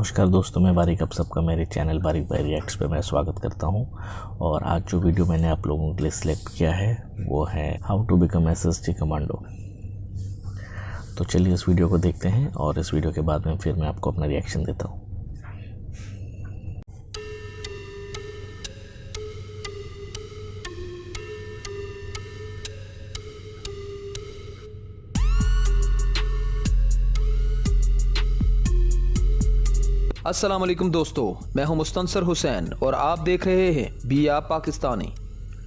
नमस्कार दोस्तों, मैं बारिक आप सबका मेरे चैनल बारिक बाई रिएक्ट्स पे मैं स्वागत करता हूं। और आज जो वीडियो मैंने आप लोगों के लिए सिलेक्ट किया है वो है how to become SSG commando. तो चलिए इस वीडियो को देखते हैं और इस वीडियो के बाद में फिर मैं आपको अपना रिएक्शन देता हूं। अस्सलाम वालेकुम दोस्तों, मैं हूं मुस्तनसर हुसैन और आप देख रहे हैं बिया Pakistani.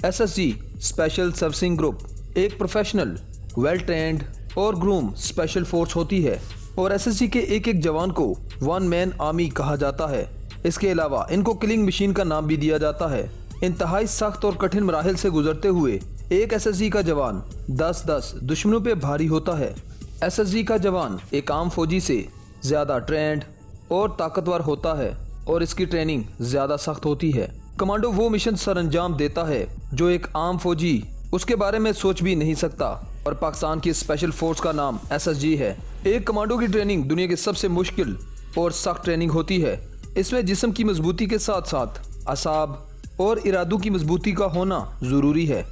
SSG special servicing group एक प्रोफेशनल, वेल ट्रेंड और ग्रूम स्पेशल फोर्स होती है और एसएसजी के एक एक जवान को वन मैन आर्मी कहा जाता है। इसके अलावा इनको किलिंग मशीन का नाम भी दिया जाता है। इंतहाई सख्त और कठिन मराहिल से गुजरते हुए एक एसएसजी का जवान 10-10 दुश्मनों पे भारी होता है। एसएसजी का जवान एक आम फौजी से ज़्यादा ट्रेंड और ताकतवर होता है और इसकी ट्रेनिंग ज़्यादा सख्त होती है। कमांडो वो मिशन सर अंजाम देता है जो एक आम फौजी उसके बारे में सोच भी नहीं सकता और पाकिस्तान की स्पेशल फोर्स का नाम एसएसजी है। एक कमांडो की ट्रेनिंग दुनिया की सबसे मुश्किल और सख्त ट्रेनिंग होती है। इसमें जिस्म की मजबूती के साथ साथ असाब और इरादों की मजबूती का होना ज़रूरी है।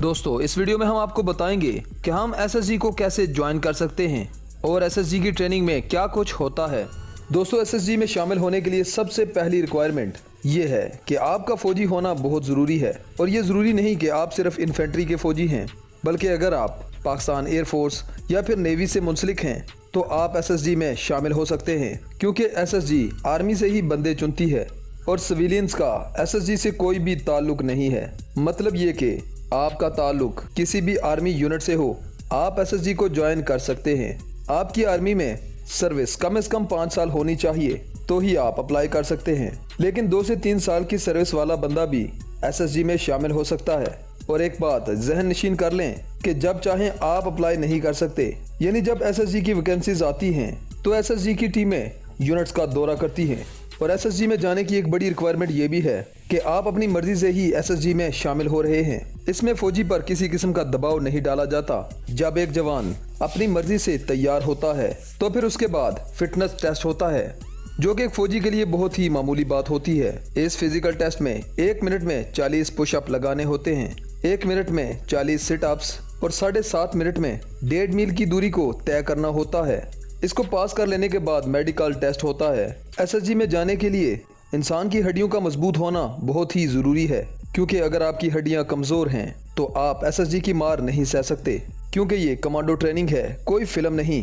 दोस्तों, इस वीडियो में हम आपको बताएंगे कि हम एसएसजी को कैसे ज्वाइन कर सकते हैं और एसएसजी की ट्रेनिंग में क्या कुछ होता है। दोस्तों, एसएसजी में शामिल होने के लिए सबसे पहली रिक्वायरमेंट ये है कि आपका फौजी होना बहुत ज़रूरी है। और ये ज़रूरी नहीं कि आप सिर्फ इन्फेंट्री के फौजी हैं, बल्कि अगर आप पाकिस्तान एयरफोर्स या फिर नेवी से मुंसलिक हैं तो आप एसएसजी में शामिल हो सकते हैं, क्योंकि एसएसजी आर्मी से ही बंदे चुनती है और सिविलियंस का एसएसजी से कोई भी ताल्लुक नहीं है। मतलब ये कि आपका ताल्लुक किसी भी आर्मी यूनिट से हो, आप एसएसजी को ज्वाइन कर सकते हैं। आपकी आर्मी में सर्विस कम से कम 5 साल होनी चाहिए तो ही आप अप्लाई कर सकते हैं, लेकिन 2 से 3 साल की सर्विस वाला बंदा भी एसएसजी में शामिल हो सकता है। और एक बात जहन नशीन कर लें कि जब चाहें आप अप्लाई नहीं कर सकते। यानी जब एसएसजी की वैकेंसीज आती हैं तो एसएसजी की टीमें यूनिट्स का दौरा करती हैं। और एसएसजी में जाने की एक बड़ी रिक्वायरमेंट ये भी है कि आप अपनी मर्जी से ही एसएसजी में शामिल हो रहे हैं। इसमें फौजी पर किसी किस्म का दबाव नहीं डाला जाता। जब एक जवान अपनी मर्जी से तैयार होता है तो फिर उसके बाद फिटनेस टेस्ट होता है, जो कि एक फौजी के लिए बहुत ही मामूली बात होती है। इस फिजिकल टेस्ट में 1 मिनट में 40 पुशअप लगाने होते हैं, 1 मिनट में 40 सिटअप्स और 7.5 मिनट में 1.5 मील की दूरी को तय करना होता है। इसको पास कर लेने के बाद मेडिकल टेस्ट होता है। एसएसजी में जाने के लिए इंसान की हड्डियों का मजबूत होना बहुत ही ज़रूरी है, क्योंकि अगर आपकी हड्डियां कमज़ोर हैं तो आप एसएसजी की मार नहीं सह सकते, क्योंकि ये कमांडो ट्रेनिंग है, कोई फिल्म नहीं।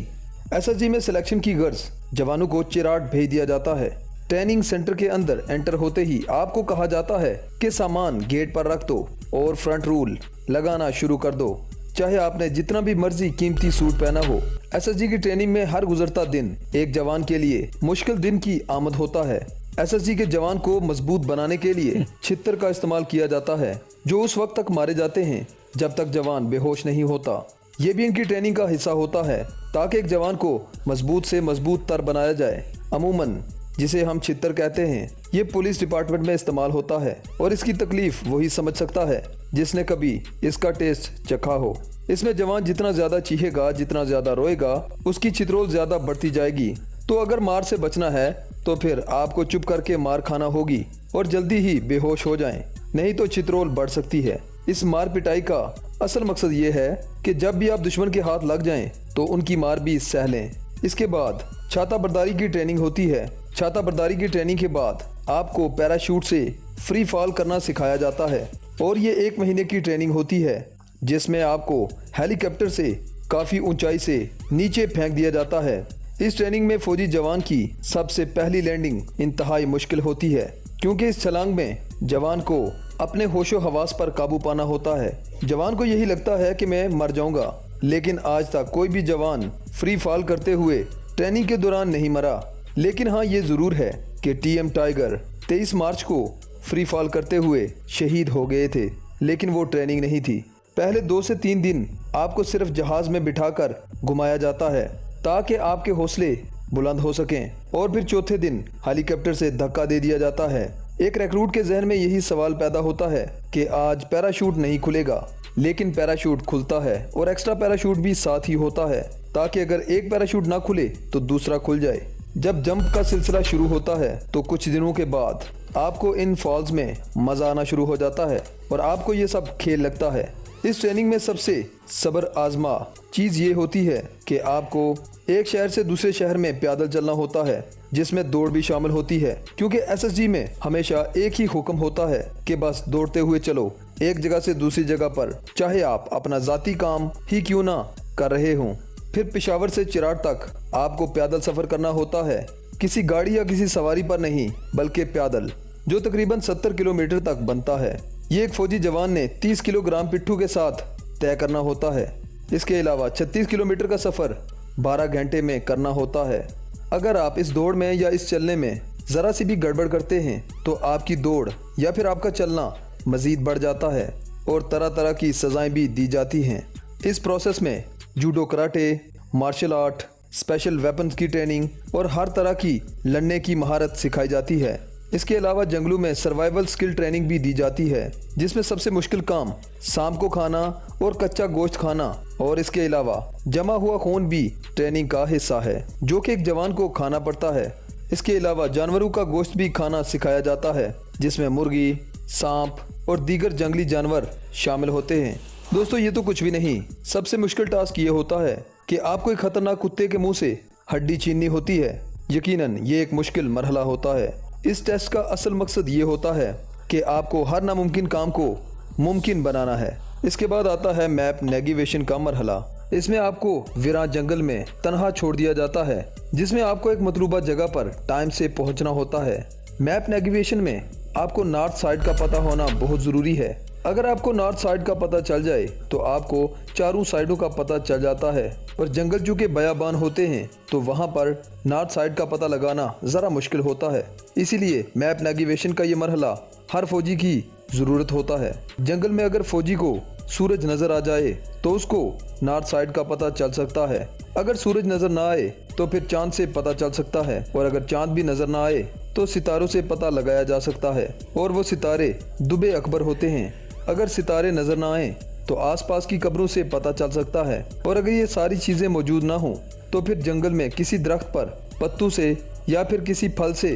एसएसजी में सिलेक्शन की गर्ज जवानों को चिराट भेज दिया जाता है। ट्रेनिंग सेंटर के अंदर एंटर होते ही आपको कहा जाता है कि सामान गेट पर रख दो और फ्रंट रूल लगाना शुरू कर दो, चाहे आपने जितना भी मर्जी कीमती सूट पहना हो। एसएसजी की ट्रेनिंग में हर गुजरता दिन एक जवान के लिए मुश्किल दिन की आमद होता है। एसएसजी के जवान को मजबूत बनाने के लिए छितर का इस्तेमाल किया जाता है, जो उस वक्त तक मारे जाते हैं जब तक जवान बेहोश नहीं होता। ये भी इनकी ट्रेनिंग का हिस्सा होता है ताकि एक जवान को मजबूत से मजबूत तर बनाया जाए। अमूमन जिसे हम छितर कहते हैं, ये पुलिस डिपार्टमेंट में इस्तेमाल होता है और इसकी तकलीफ वही समझ सकता है जिसने कभी इसका टेस्ट चखा हो। इसमें जवान जितना ज्यादा चीखेगा, जितना ज्यादा रोएगा, उसकी छितरोल ज्यादा बढ़ती जाएगी। तो अगर मार से बचना है तो फिर आपको चुप करके मार खाना होगी और जल्दी ही बेहोश हो जाएं, नहीं तो छितरोल बढ़ सकती है। इस मार पिटाई का असल मकसद ये है कि जब भी आप दुश्मन के हाथ लग जाएं तो उनकी मार भी सह लें। इसके बाद छाता बर्दारी की ट्रेनिंग होती है। छाता बर्दारी की ट्रेनिंग के बाद आपको पैराशूट से फ्री फॉल करना सिखाया जाता है और ये 1 महीने की ट्रेनिंग होती है, जिसमें आपको हेलीकॉप्टर से काफ़ी ऊंचाई से नीचे फेंक दिया जाता है। इस ट्रेनिंग में फौजी जवान की सबसे पहली लैंडिंग इंतहाई मुश्किल होती है, क्योंकि इस छलांग में जवान को अपने होशो हवास पर काबू पाना होता है। जवान को यही लगता है कि मैं मर जाऊंगा, लेकिन आज तक कोई भी जवान फ्री फॉल करते हुए ट्रेनिंग के दौरान नहीं मरा। लेकिन हाँ, ये ज़रूर है कि टीएम टाइगर 23 मार्च को फ्री फॉल करते हुए शहीद हो गए थे, लेकिन वो ट्रेनिंग नहीं थी। पहले 2 से 3 दिन आपको सिर्फ जहाज़ में बिठाकर घुमाया जाता है ताकि आपके हौसले बुलंद हो सकें, और फिर चौथे दिन हेलीकॉप्टर से धक्का दे दिया जाता है। एक रिक्रूट के जहन में यही सवाल पैदा होता है कि आज पैराशूट नहीं खुलेगा, लेकिन पैराशूट खुलता है और एक्स्ट्रा पैराशूट भी साथ ही होता है, ताकि अगर एक पैराशूट ना खुले तो दूसरा खुल जाए। जब जंप का सिलसिला शुरू होता है तो कुछ दिनों के बाद आपको इन फॉल्स में मज़ा आना शुरू हो जाता है और आपको ये सब खेल लगता है। इस ट्रेनिंग में सबसे सब्र आजमा चीज़ ये होती है कि आपको एक शहर से दूसरे शहर में पैदल चलना होता है, जिसमें दौड़ भी शामिल होती है, क्योंकि एसएसजी में हमेशा एक ही हुक्म होता है कि बस दौड़ते हुए चलो एक जगह से दूसरी जगह पर, चाहे आप अपना ज़ाती काम ही क्यों ना कर रहे हों। फिर पेशावर से चिराट तक आपको पैदल सफ़र करना होता है, किसी गाड़ी या किसी सवारी पर नहीं बल्कि पैदल, जो तकरीबन 70 किलोमीटर तक बनता है। ये एक फौजी जवान ने 30 किलोग्राम पिट्ठू के साथ तय करना होता है। इसके अलावा 36 किलोमीटर का सफ़र 12 घंटे में करना होता है। अगर आप इस दौड़ में या इस चलने में ज़रा सी भी गड़बड़ करते हैं तो आपकी दौड़ या फिर आपका चलना मज़ीद बढ़ जाता है और तरह तरह की सज़ाएं भी दी जाती हैं। इस प्रोसेस में judo, karate, martial art, special weapons की ट्रेनिंग और हर तरह की लड़ने की महारत सिखाई जाती है। इसके अलावा जंगलों में सर्वाइवल स्किल ट्रेनिंग भी दी जाती है, जिसमें सबसे मुश्किल काम सांप को खाना और कच्चा गोश्त खाना और इसके अलावा जमा हुआ खून भी ट्रेनिंग का हिस्सा है, जो कि एक जवान को खाना पड़ता है। इसके अलावा जानवरों का गोश्त भी खाना सिखाया जाता है, जिसमें मुर्गी, सांप और दीगर जंगली जानवर शामिल होते हैं। दोस्तों, ये तो कुछ भी नहीं, सबसे मुश्किल टास्क ये होता है कि आपको एक खतरनाक कुत्ते के मुंह से हड्डी छीननी होती है। यकीनन ये एक मुश्किल मरहला होता है। इस टेस्ट का असल मकसद ये होता है कि आपको हर नामुमकिन काम को मुमकिन बनाना है। इसके बाद आता है मैप नेविगेशन का मरहला। इसमें आपको वीरान जंगल में तनहा छोड़ दिया जाता है, जिसमें आपको एक मतलूबा जगह पर टाइम से पहुंचना होता है। मैप नेविगेशन में आपको नॉर्थ साइड का पता होना बहुत ज़रूरी है। अगर आपको नॉर्थ साइड का पता चल जाए तो आपको चारों साइडों का पता चल जाता है, और जंगल चूँकि बयाबान होते हैं तो वहाँ पर नॉर्थ साइड का पता लगाना ज़रा मुश्किल होता है। इसीलिए मैप नेविगेशन का ये मरहला हर फौजी की ज़रूरत होता है। जंगल में अगर फौजी को सूरज नज़र आ जाए तो उसको नॉर्थ साइड का पता चल सकता है। अगर सूरज नज़र ना आए तो फिर चाँद से पता चल सकता है, और अगर चाँद भी नज़र ना आए तो सितारों से पता लगाया जा सकता है, और वो सितारे दुबे अकबर होते हैं। अगर सितारे नज़र ना आए तो आसपास की कब्रों से पता चल सकता है, और अगर ये सारी चीज़ें मौजूद ना हो तो फिर जंगल में किसी दरख्त पर पत्तों से या फिर किसी फल से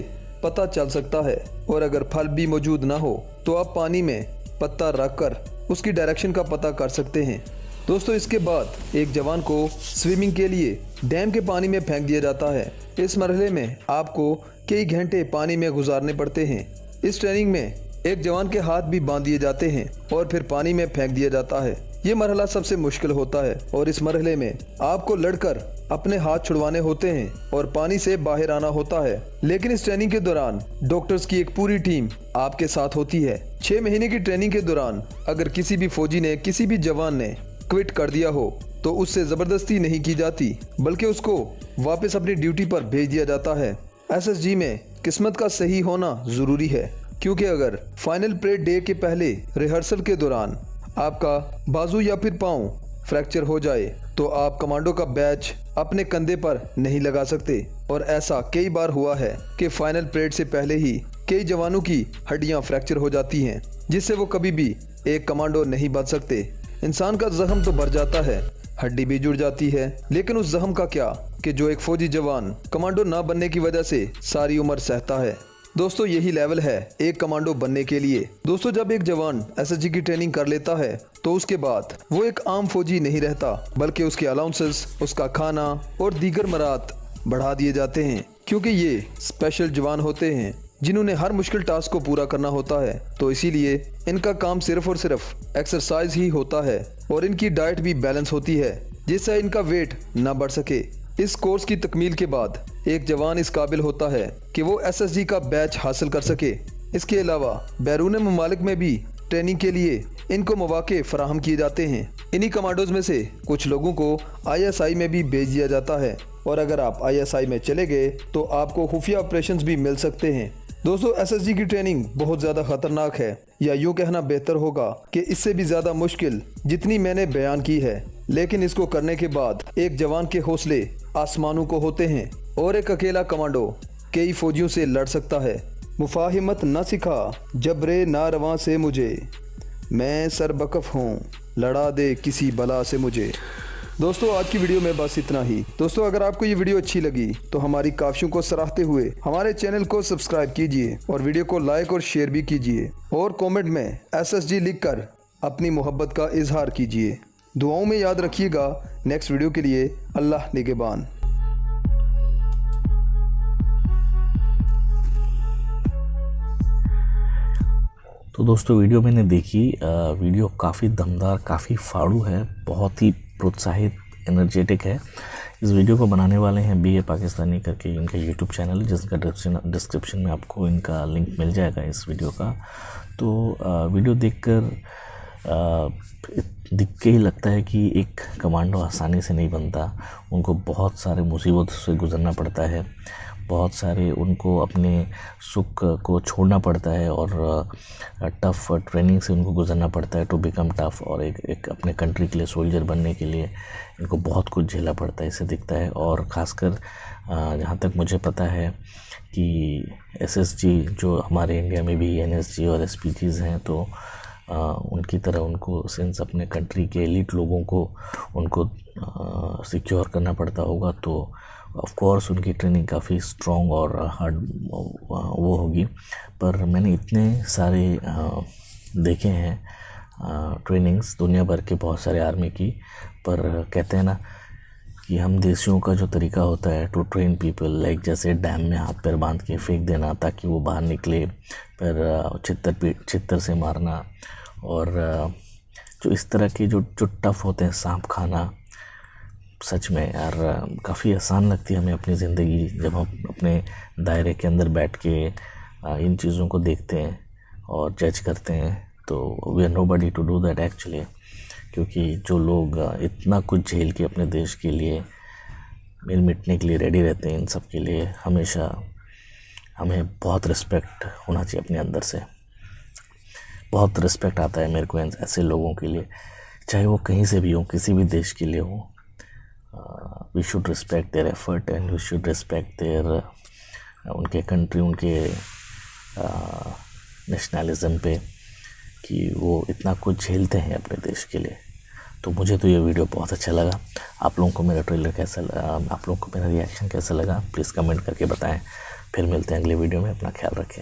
पता चल सकता है, और अगर फल भी मौजूद ना हो तो आप पानी में पत्ता रख कर उसकी डायरेक्शन का पता कर सकते हैं। दोस्तों, इसके बाद एक जवान को स्विमिंग के लिए डैम के पानी में फेंक दिया जाता है। इस मरहले में आपको कई घंटे पानी में गुजारने पड़ते हैं। इस ट्रेनिंग में एक जवान के हाथ भी बांध दिए जाते हैं और फिर पानी में फेंक दिया जाता है। ये मरहला सबसे मुश्किल होता है, और इस मरहले में आपको लड़कर अपने हाथ छुड़वाने होते हैं और पानी से बाहर आना होता है। लेकिन इस ट्रेनिंग के दौरान डॉक्टर्स की एक पूरी टीम आपके साथ होती है। 6 महीने की ट्रेनिंग के दौरान अगर किसी भी फौजी ने, किसी भी जवान ने क्विट कर दिया हो तो उससे ज़बरदस्ती नहीं की जाती, बल्कि उसको वापस अपनी ड्यूटी पर भेज दिया जाता है। एसएसजी में किस्मत का सही होना ज़रूरी है, क्योंकि अगर फाइनल परेड डे के पहले रिहर्सल के दौरान आपका बाजू या फिर पाँव फ्रैक्चर हो जाए तो आप कमांडो का बैच अपने कंधे पर नहीं लगा सकते। और ऐसा कई बार हुआ है कि फाइनल परेड से पहले ही कई जवानों की हड्डियां फ्रैक्चर हो जाती हैं, जिससे वो कभी भी एक कमांडो नहीं बन सकते। इंसान का जख्म तो भर जाता है, हड्डी भी जुड़ जाती है, लेकिन उस जख्म का क्या कि जो एक फौजी जवान कमांडो ना बनने की वजह से सारी उम्र सहता है। दोस्तों, यही लेवल है एक कमांडो बनने के लिए। दोस्तों, जब एक जवान एसएसजी की ट्रेनिंग कर लेता है तो उसके बाद वो एक आम फौजी नहीं रहता, बल्कि उसके अलाउंसेस, उसका खाना और दीगर मरात बढ़ा दिए जाते हैं, क्योंकि ये स्पेशल जवान होते हैं जिन्होंने हर मुश्किल टास्क को पूरा करना होता है। तो इसीलिए इनका काम सिर्फ और सिर्फ एक्सरसाइज ही होता है, और इनकी डाइट भी बैलेंस होती है, जिससे इनका वेट ना बढ़ सके। इस कोर्स की तकमील के बाद एक जवान इस काबिल होता है कि वो एसएसजी का बैच हासिल कर सके। इसके अलावा बैरून ममालिक में भी ट्रेनिंग के लिए इनको मौके फराहम किए जाते हैं। इन्हीं कमांडोज में से कुछ लोगों को आईएसआई में भी भेज दिया जाता है, और अगर आप आईएसआई में चले गए तो आपको खुफिया ऑपरेशंस भी मिल सकते हैं। दोस्तों, एसएसजी की ट्रेनिंग बहुत ज़्यादा खतरनाक है, या यूँ कहना बेहतर होगा कि इससे भी ज़्यादा मुश्किल जितनी मैंने बयान की है। लेकिन इसको करने के बाद एक जवान के हौसले आसमानों को होते हैं, और एक अकेला कमांडो कई फौजियों से लड़ सकता है। मुफाहिमत न सिखा जबरे नारवां से मुझे, मैं सरबकफ हूँ लड़ा दे किसी बला से मुझे। दोस्तों आज की वीडियो में बस इतना ही। दोस्तों अगर आपको ये वीडियो अच्छी लगी तो हमारी काविशों को सराहते हुए हमारे चैनल को सब्सक्राइब कीजिए और वीडियो को लाइक और शेयर भी कीजिए और कमेंट में SSG लिखकर अपनी मोहब्बत का इजहार कीजिए। दुआओं में याद रखिएगा। नेक्स्ट वीडियो के लिए अल्लाह निगहबान। तो दोस्तों वीडियो मैंने देखी, वीडियो काफ़ी दमदार, काफ़ी फाड़ू है, बहुत ही प्रोत्साहित, एनर्जेटिक है। इस वीडियो को बनाने वाले हैं BA पाकिस्तानी करके इनका यूट्यूब चैनल, जिसका डिस्क्रिप्शन में आपको इनका लिंक मिल जाएगा इस वीडियो का। तो वीडियो देखकर दिख के ही लगता है कि एक कमांडो आसानी से नहीं बनता। उनको बहुत सारे मुसीबतों से गुजरना पड़ता है, बहुत सारे उनको अपने सुख को छोड़ना पड़ता है और टफ़ ट्रेनिंग से उनको गुजरना पड़ता है टू बिकम टफ़। और एक अपने कंट्री के लिए सोल्जर बनने के लिए इनको बहुत कुछ झेला पड़ता है, इससे दिखता है। और ख़ासकर जहाँ तक मुझे पता है कि SSG जो हमारे इंडिया में भी NSG और SPGs हैं, तो उनकी तरह उनको सिंस अपने कंट्री के एलिट लोगों को उनको सिक्योर करना पड़ता होगा, तो ऑफ कोर्स उनकी ट्रेनिंग काफ़ी स्ट्रॉन्ग और हार्ड वो होगी। पर मैंने इतने सारे देखे हैं ट्रेनिंग्स दुनिया भर के, बहुत सारे आर्मी की। पर कहते हैं ना कि हम देशियों का जो तरीका होता है टू ट्रेन पीपल, लाइक जैसे डैम में हाथ पैर बांध के फेंक देना ताकि वो बाहर निकले, फिर छित्तर से मारना, और जो इस तरह के जो टफ़ होते हैं, सांप खाना, सच में यार काफ़ी आसान लगती है हमें अपनी ज़िंदगी जब हम अपने दायरे के अंदर बैठ के इन चीज़ों को देखते हैं और जज करते हैं। तो we are nobody to do that actually, क्योंकि जो लोग इतना कुछ झेल के अपने देश के लिए मिल मिटने के लिए रेडी रहते हैं, इन सब के लिए हमेशा हमें बहुत रिस्पेक्ट होना चाहिए अपने अंदर से। बहुत रिस्पेक्ट आता है मेरे को ऐसे लोगों के लिए, चाहे वो कहीं से भी हो, किसी भी देश के लिए हो। We should respect their effort and we should respect their उनके कंट्री, उनके नेशनलिज्म पे, कि वो इतना कुछ झेलते हैं अपने देश के लिए। तो मुझे तो ये वीडियो बहुत अच्छा लगा। आप लोगों को मेरा ट्रेलर कैसा लगा, आप लोगों को मेरा रिएक्शन कैसा लगा, प्लीज़ कमेंट करके बताएं। फिर मिलते हैं अगले वीडियो में। अपना ख्याल रखें।